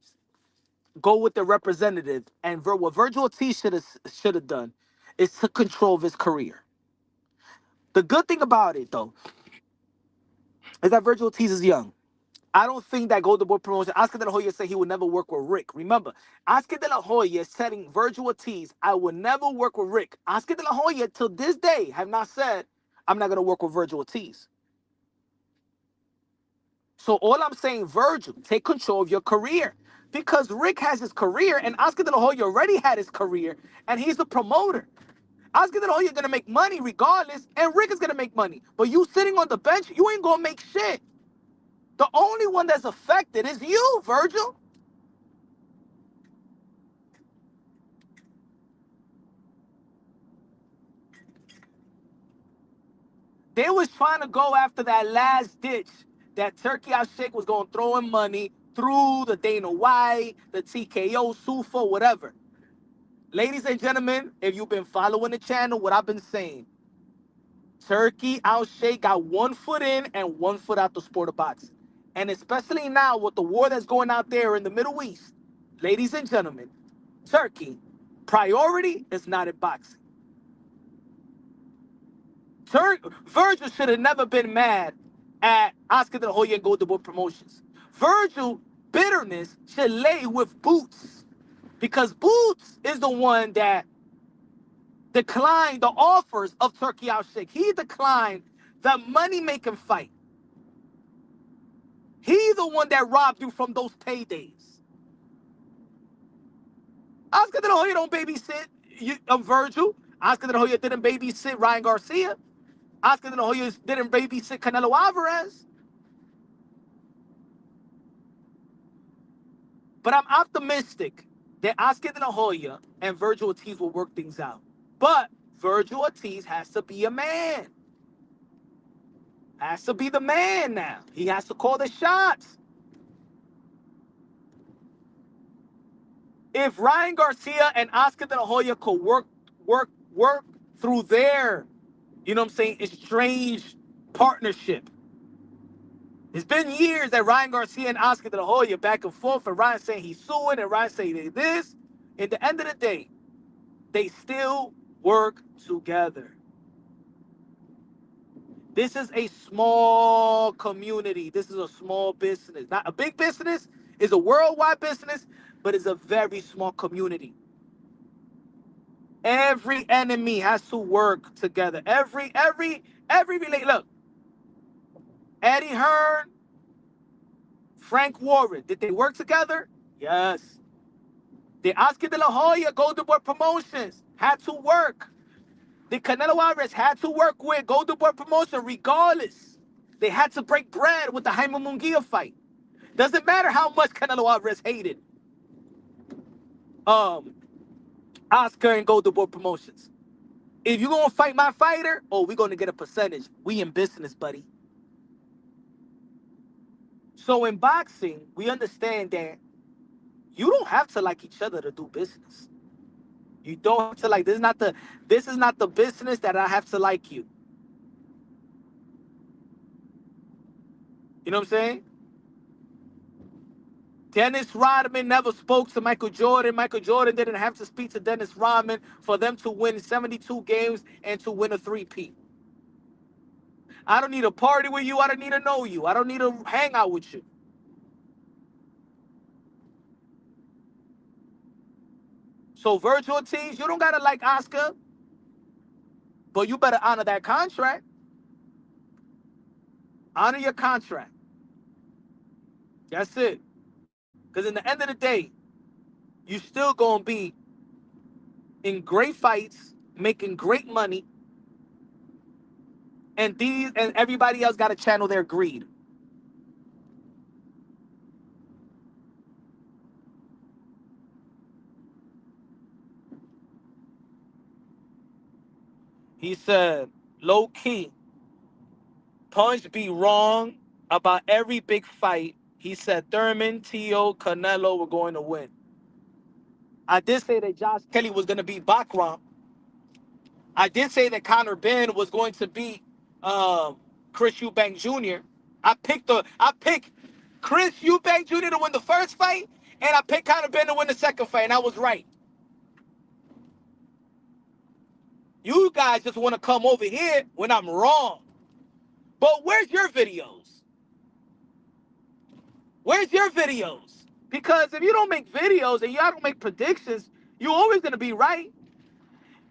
go with the representative. And what Virgil Ortiz should have done is took control of his career. The good thing about it, though, is that Virgil Ortiz is young. I don't think that Golden Boy Promotion, Oscar De La Hoya said he would never work with Rick. Remember, Oscar De La Hoya is telling Virgil Ortiz, I will never work with Rick. Oscar De La Hoya, till this day, have not said, I'm not going to work with Virgil Ortiz. So all I'm saying, Virgil, take control of your career. Because Rick has his career, and Oscar De La Hoya already had his career, and he's the promoter. Oscar De La Hoya is going to make money regardless, and Rick is going to make money. But you sitting on the bench, you ain't going to make shit. The only one that's affected is you, Virgil. They was trying to go after that last ditch that Turkey Al-Sheikh was going to throw in money through the Dana White, the TKO, Sufa, whatever. Ladies and gentlemen, if you've been following the channel, what I've been saying, Turkey O'Shea got 1 foot in and 1 foot out the sport of boxing. And especially now with the war that's going out there in the Middle East, ladies and gentlemen, Turkey, priority is not in boxing. Virgil should have never been mad at Oscar De La Hoya and Golden Boy Promotions. Virgil bitterness should lay with Boots, because Boots is the one that declined the offers of Turkey Al-Sheikh. He declined the money-making fight. He the one that robbed you from those paydays. Oscar De La Hoya don't babysit Virgil. Oscar De La Hoya didn't babysit Ryan Garcia. Oscar De La Hoya didn't babysit Canelo Alvarez. But I'm optimistic that Oscar De La Hoya and Virgil Ortiz will work things out. But Virgil Ortiz has to be a man. Has to be the man now. He has to call the shots. If Ryan Garcia and Oscar De La Hoya could work through their, you know what I'm saying, estranged partnership. It's been years that Ryan Garcia and Oscar De La Hoya back and forth, and Ryan saying he's suing, and Ryan saying this. At the end of the day, they still work together. This is a small community. This is a small business. Not a big business. It's a worldwide business, but it's a very small community. Every enemy has to work together. Every look. Eddie Hearn, Frank Warren, did they work together? Yes. The Oscar De La Hoya Golden Boy Promotions had to work. The Canelo Alvarez had to work with Golden Boy Promotion regardless. They had to break bread with the Jaime Munguia fight. Doesn't matter how much Canelo Alvarez hated Oscar and Golden Boy Promotions. If you're going to fight my fighter, we're going to get a percentage. We in business, buddy. So in boxing, we understand that you don't have to like each other to do business. You don't have to like, this is not the business that I have to like you. You know what I'm saying? Dennis Rodman never spoke to Michael Jordan. Michael Jordan didn't have to speak to Dennis Rodman for them to win 72 games and to win a 3-peat. I don't need to party with you. I don't need to know you. I don't need to hang out with you. So Virgil Ortiz, you don't got to like Oscar, but you better honor that contract. Honor your contract. That's it. Because in the end of the day, you still going to be in great fights, making great money, and everybody else got to channel their greed. He said, low key, Punch be wrong about every big fight. He said Thurman, Tio, Canelo were going to win. I did say that Josh Kelly was going to beat Bacron. I did say that Conor Benn was going to beat Chris Eubank Jr. I picked Chris Eubank Jr. to win the first fight, and I picked Conor Benn to win the second fight, and I was right. You guys just want to come over here when I'm wrong. But where's your videos? Where's your videos? Because if you don't make videos and y'all don't make predictions, you're always going to be right.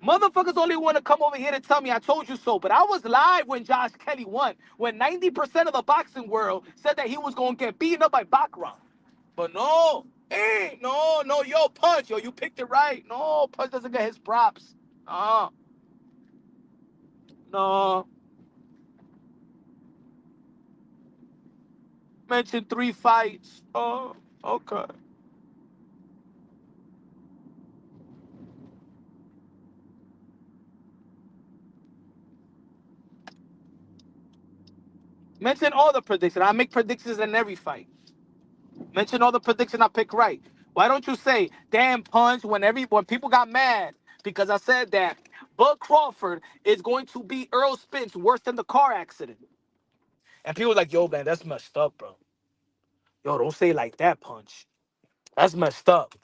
Motherfuckers only want to come over here to tell me I told you so. But I was live when Josh Kelly won. When 90% of the boxing world said that he was going to get beaten up by Bacron. But no. Hey, no, yo, Punch. Yo, you picked it right. No, Punch doesn't get his props. No. Mentioned 3 fights. Oh, okay. Mention all the predictions. I make predictions in every fight. Mention all the predictions I pick right. Why don't you say, damn, Punch, when people got mad because I said that Bud Crawford is going to beat Earl Spence worse than the car accident. And people like, yo, man, that's messed up, bro. Yo, don't say it like that, Punch. That's messed up.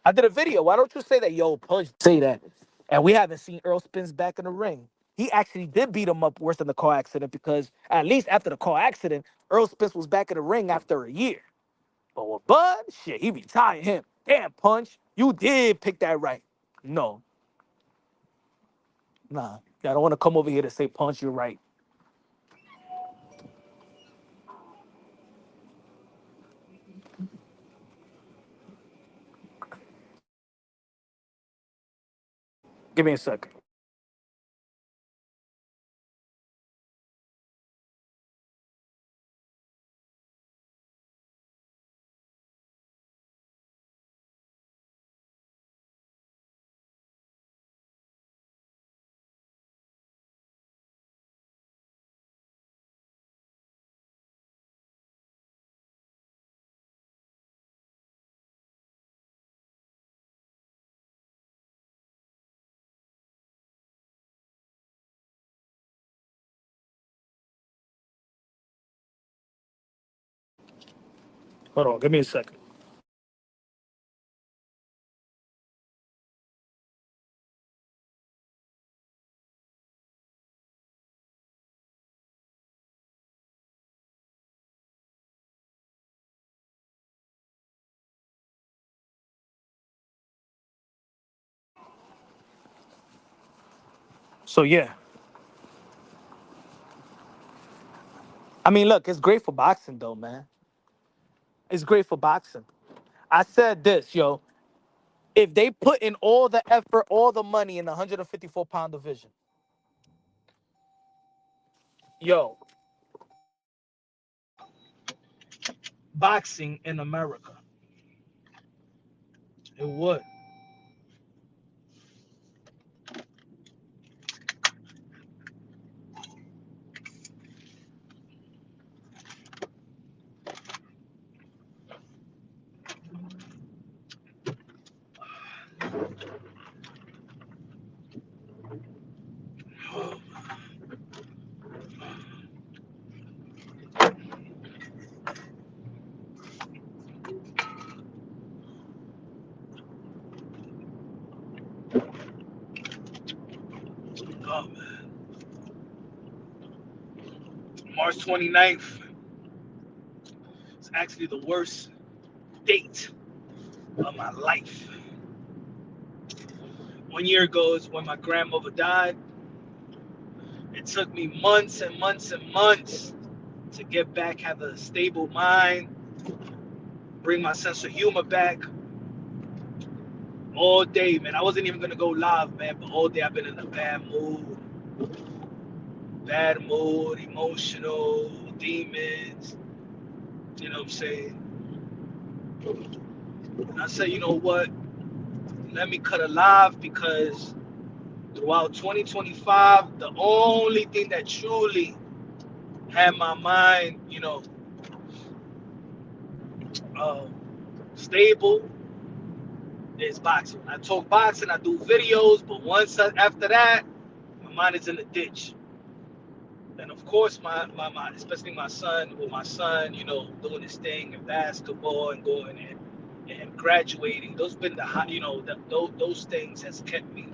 I did a video. Why don't you say that, yo, Punch? Say that. And we haven't seen Earl Spence back in the ring. He actually did beat him up worse than the car accident because at least after the car accident, Earl Spence was back in the ring after a year. But with Bud, shit, he be tying him. Damn, Punch, you did pick that right. No. Nah. I don't want to come over here to say, Punch, you're right. Give me a second. Hold on. Give me a second. So, yeah. I mean, look, it's great for boxing, though, man. It's great for boxing. I said this, yo. If they put in all the effort, all the money in the 154-pound division, yo, boxing in America, it would. Oh, man. March 29th is actually the worst date of my life. 1 year ago is when my grandmother died. It took me months and months and months to get back, have a stable mind, bring my sense of humor back. All day, man. I wasn't even going to go live, man, but all day I've been in a bad mood. Bad mood, emotional, demons. You know what I'm saying? And I said, you know what? Let me cut a live because throughout 2025, the only thing that truly had my mind, stable is boxing. I talk boxing, I do videos, but once after that, my mind is in the ditch. And of course, my especially my son, doing his thing in basketball and going and graduating. Those been those things has kept me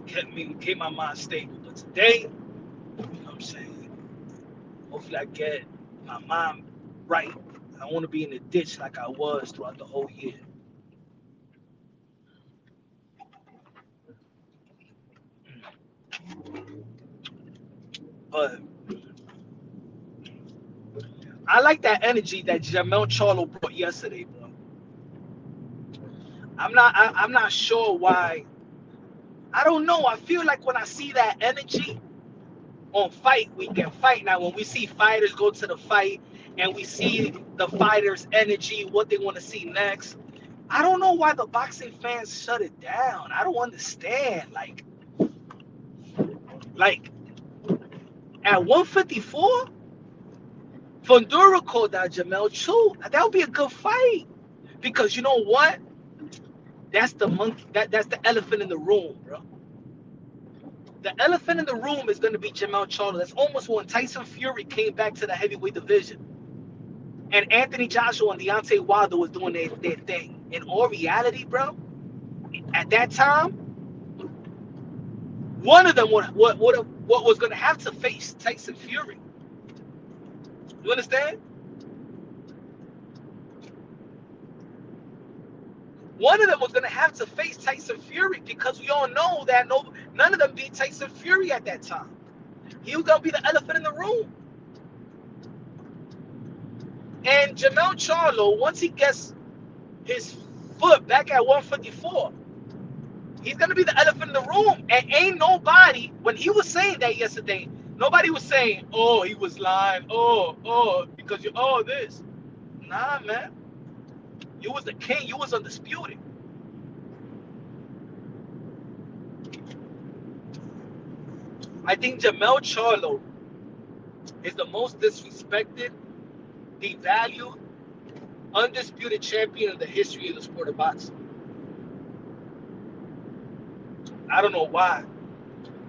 kept my mind stable. But today, you know what I'm saying, hopefully I get my mind right. I don't want to be in the ditch like I was throughout the whole year. But I like that energy that Jermell Charlo brought yesterday, bro. I'm not sure why. I don't know. I feel like when I see that energy on fight weekend, fight now, when we see fighters go to the fight and we see the fighters' energy, what they want to see next, I don't know why the boxing fans shut it down. I don't understand. Like at 154, Fundora called out Jermell too. That would be a good fight. Because you know what? That's the monkey. That's the elephant in the room, bro. The elephant in the room is going to be Jermell Charlo. That's almost when Tyson Fury came back to the heavyweight division. And Anthony Joshua and Deontay Wilder was doing their thing. In all reality, bro, at that time, one of them what was going to have to face Tyson Fury. You understand? One of them was going to have to face Tyson Fury because we all know that none of them beat Tyson Fury at that time. He was going to be the elephant in the room. And Jermell Charlo, once he gets his foot back at 154, he's going to be the elephant in the room. And ain't nobody, when he was saying that yesterday, nobody was saying, oh, he was lying. Oh, because this. Nah, man. You was the king. You was undisputed. I think Jermell Charlo is the most disrespected, devalued, undisputed champion in the history of the sport of boxing. I don't know why.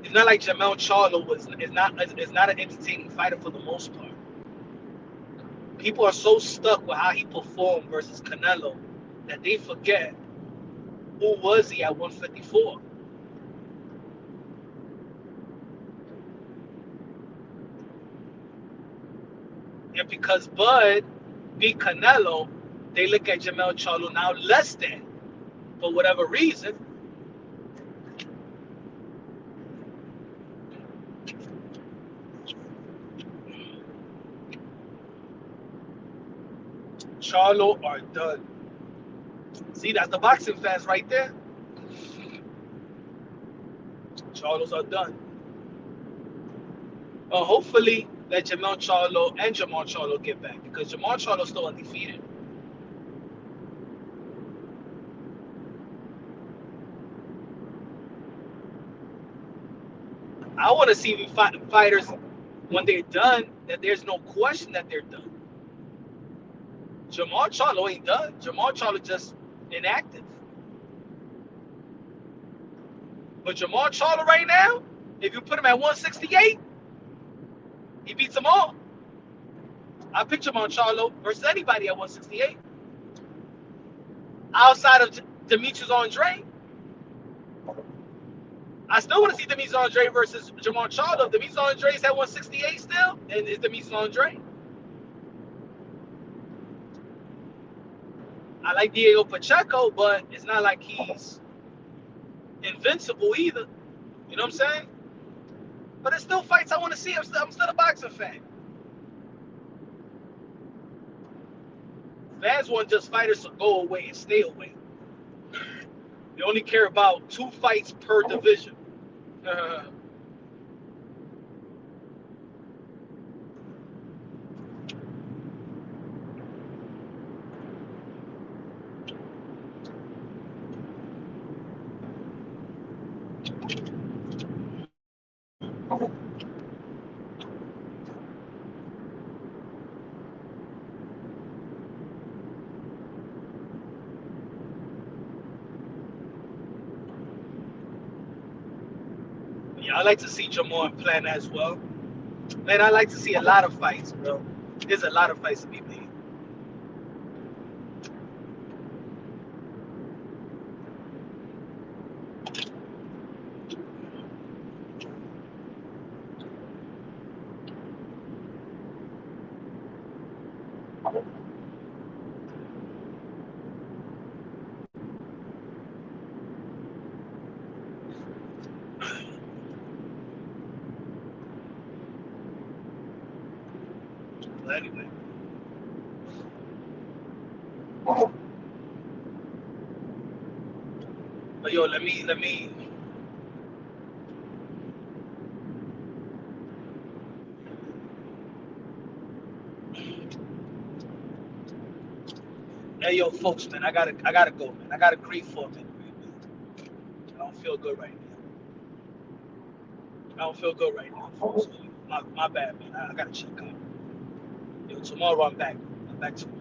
It's not like Jermell Charlo is not an entertaining fighter for the most part. People are so stuck with how he performed versus Canelo that they forget who was he at 154. And because Bud beat Canelo, they look at Jermell Charlo now less than, for whatever reason. Charlo are done. See, that's the boxing fans right there. Charlos are done. Hopefully that Jermell Charlo and Jermall Charlo get back because Jermall Charlo's still undefeated. I want to see fighters when they're done that there's no question that they're done. Jermall Charlo ain't done. Jermall Charlo just inactive. But Jermall Charlo right now, if you put him at 168, he beats them all. I pick Jermall Charlo versus anybody at 168. Outside of Demetrius Andre. I still want to see Demetrius Andre versus Jermall Charlo. Demetrius Andre is at 168 still, and it's Demetrius Andre. I like Diego Pacheco, but it's not like he's invincible either. You know what I'm saying? But there's still fights I want to see. I'm still a boxing fan. Fans want just fighters to go away and stay away. They only care about 2 fights per division. I like to see Jermall plan as well. Man, I like to see a lot of fights, bro. There's a lot of fights to be made. But anyway. But yo, let me Hey yo, folks, man, I gotta go, man. I gotta grieve for a minute, man. I don't feel good right now. Folks. My bad, man. I gotta check out. Yo, tomorrow I'm back. I'm back tomorrow.